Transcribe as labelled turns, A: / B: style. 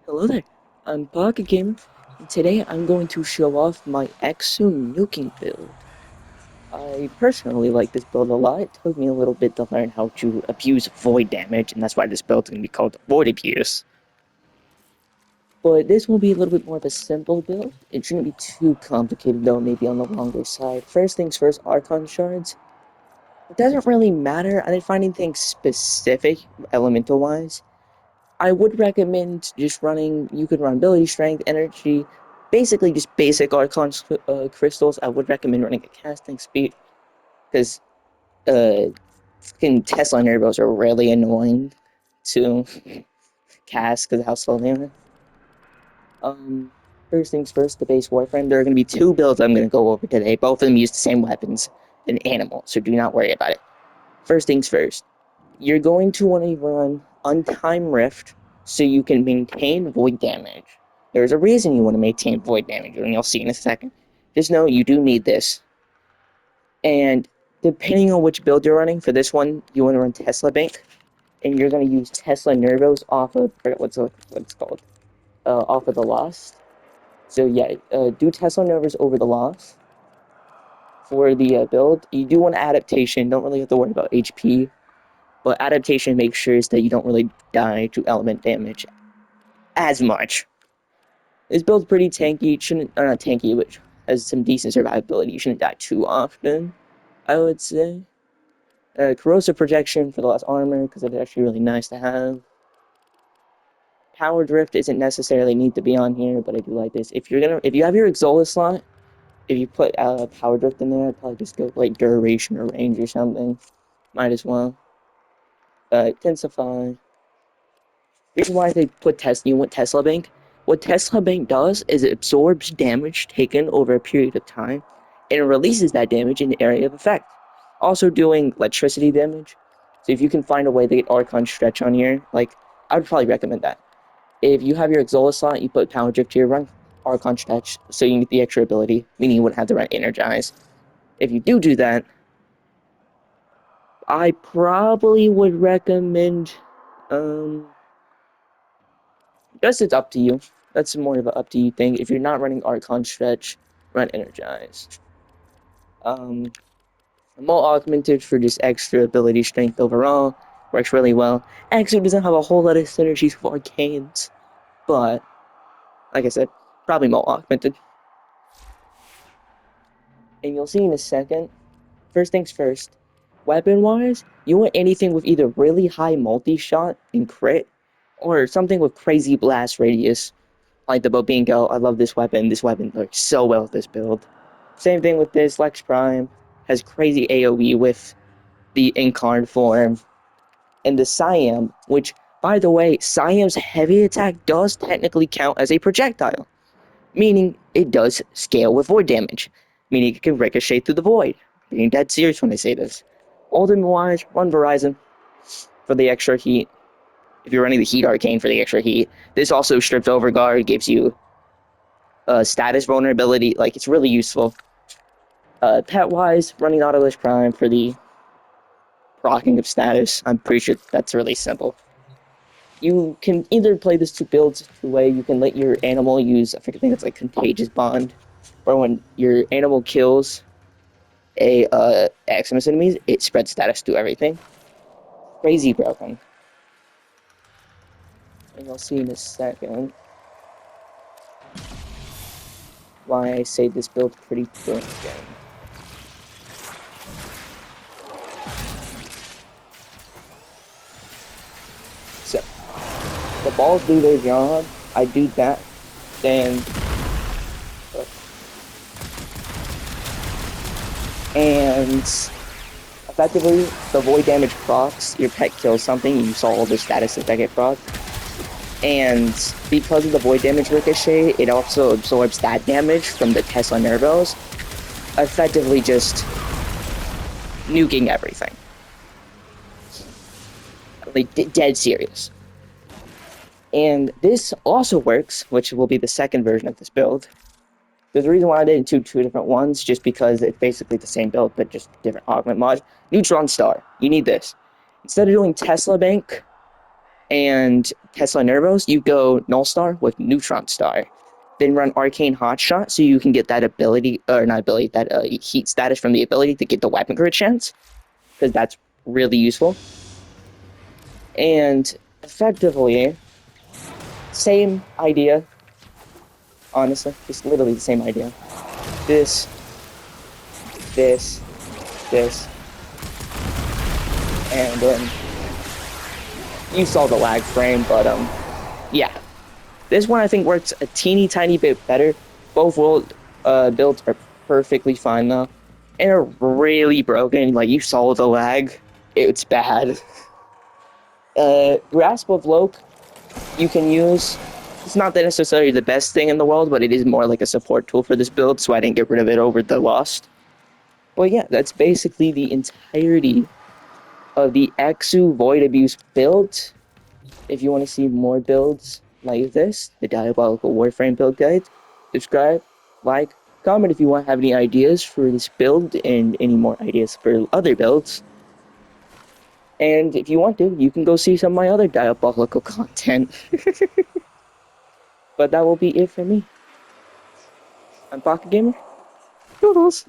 A: Hello there, I'm Pocket Gamer, and today I'm going to show off my xaku nuking build. I personally like this build a lot. It took me a little bit to learn how to abuse void damage, and that's why this build is going to be called Void Abuse. But this will be a little bit more of a simple build. It shouldn't be too complicated though, maybe on the longer side. First things first, Archon Shards. It doesn't really matter, I didn't find anything specific, elemental-wise. I would recommend just running, you could run ability, strength, energy, basically just basic Archon crystals. I would recommend running a casting speed, because fucking Tesla Nervos are really annoying to cast because of how slow they are. Um, First things first, the base Warframe. There are going to be two builds I'm going to go over today. Both of them use the same weapons an animal, so do not worry about it. First things first, you're going to want to run Untime Rift so you can maintain void damage. There's a reason you want to maintain void damage, and you'll see in a second. Just know you do need this. And depending on which build you're running, for this one, you want to run Tesla Bank, and you're going to use Tesla Nervos off of, I forget what it's called, off of the Lost. So yeah, do Tesla Nervos over the Lost for the build. You do want adaptation, don't really have to worry about HP, but adaptation makes sure that you don't really die to element damage as much. This build's pretty tanky. It shouldn't, or not tanky, which has some decent survivability. You shouldn't die too often, I would say. Corrosive protection for the less armor, because it's actually really nice to have. Power drift isn't necessarily need to be on here, but I do like this. If you have your Exola slot, if you put power drift in there, I'd probably just go like duration or range or something. Might as well. Intensify. Reason why they put you want Tesla Bank. What Tesla Bank does is it absorbs damage taken over a period of time, and it releases that damage in the area of effect. Also doing electricity damage. So if you can find a way to get Archon Stretch on here, like, I would probably recommend that. If you have your Exola slot, you put Power Drift here, run Archon Stretch, so you can get the extra ability, meaning you wouldn't have to run Energize. If you do that, I probably would recommend, um, guess it's up to you. That's more of an up to you thing. If you're not running Archon Stretch, run Energized. Um, More augmented for just extra ability strength overall. Works really well. Actually doesn't have a whole lot of synergies with Arcanes, but like I said, probably more augmented. And you'll see in a second. First things first, weapon-wise, you want anything with either really high multi-shot and crit, or something with crazy blast radius. Like the Bobingo, I love this weapon. This weapon works so well with this build. Same thing with this, Lex Prime has crazy AoE with the Incarn form. And the Siam, which, by the way, Siam's heavy attack does technically count as a projectile, meaning it does scale with void damage, meaning it can ricochet through the void. Being dead serious when I say this. Ultimate-wise, run Verizon for the extra heat. If you're running the Heat Arcane for the extra heat. This also strips Overguard, gives you status vulnerability, like it's really useful. Pet-wise, running Nautilus Prime for the rocking of status. I'm pretty sure that's really simple. You can either play this two builds two way. You can let your animal use, I think it's like Contagious Bond, or when your animal kills a Xmas enemies, it spreads status to everything. Crazy broken. And you'll see in a second why I say this build's pretty broken. So, the balls do their job. I do that. Then, and effectively, the void damage procs. Your pet kills something, you saw all the statuses that get proc. And because of the void damage ricochet, it also absorbs that damage from the Tesla Nervos, effectively just nuking everything. Like, dead serious. And this also works, which will be the second version of this build. There's a reason why I did two different ones, just because it's basically the same build, but just different augment mod. Neutron Star, you need this. Instead of doing Tesla Bank and Tesla Nervos, you go Null Star with Neutron Star. Then run Arcane Hotshot so you can get that ability, or not ability, that heat status from the ability to get the weapon crit chance, because that's really useful. And effectively, same idea, honestly, just literally the same idea. This, this, this, and you saw the lag frame, but yeah. This one I think works a teeny tiny bit better. Both world builds are perfectly fine though, and are really broken. Like you saw the lag, it's bad. Grasp of Loke, you can use. It's not necessarily the best thing in the world, but it is more like a support tool for this build, so I didn't get rid of it over the Lost. But yeah, that's basically the entirety of the xaku Void Abuse build. If you want to see more builds like this, the Diabolical Warframe build guide, subscribe, like, comment if you want to have any ideas for this build and any more ideas for other builds. And if you want to, you can go see some of my other Diabolical content. But that will be it for me. I'm Pocket Gamer. Doodles.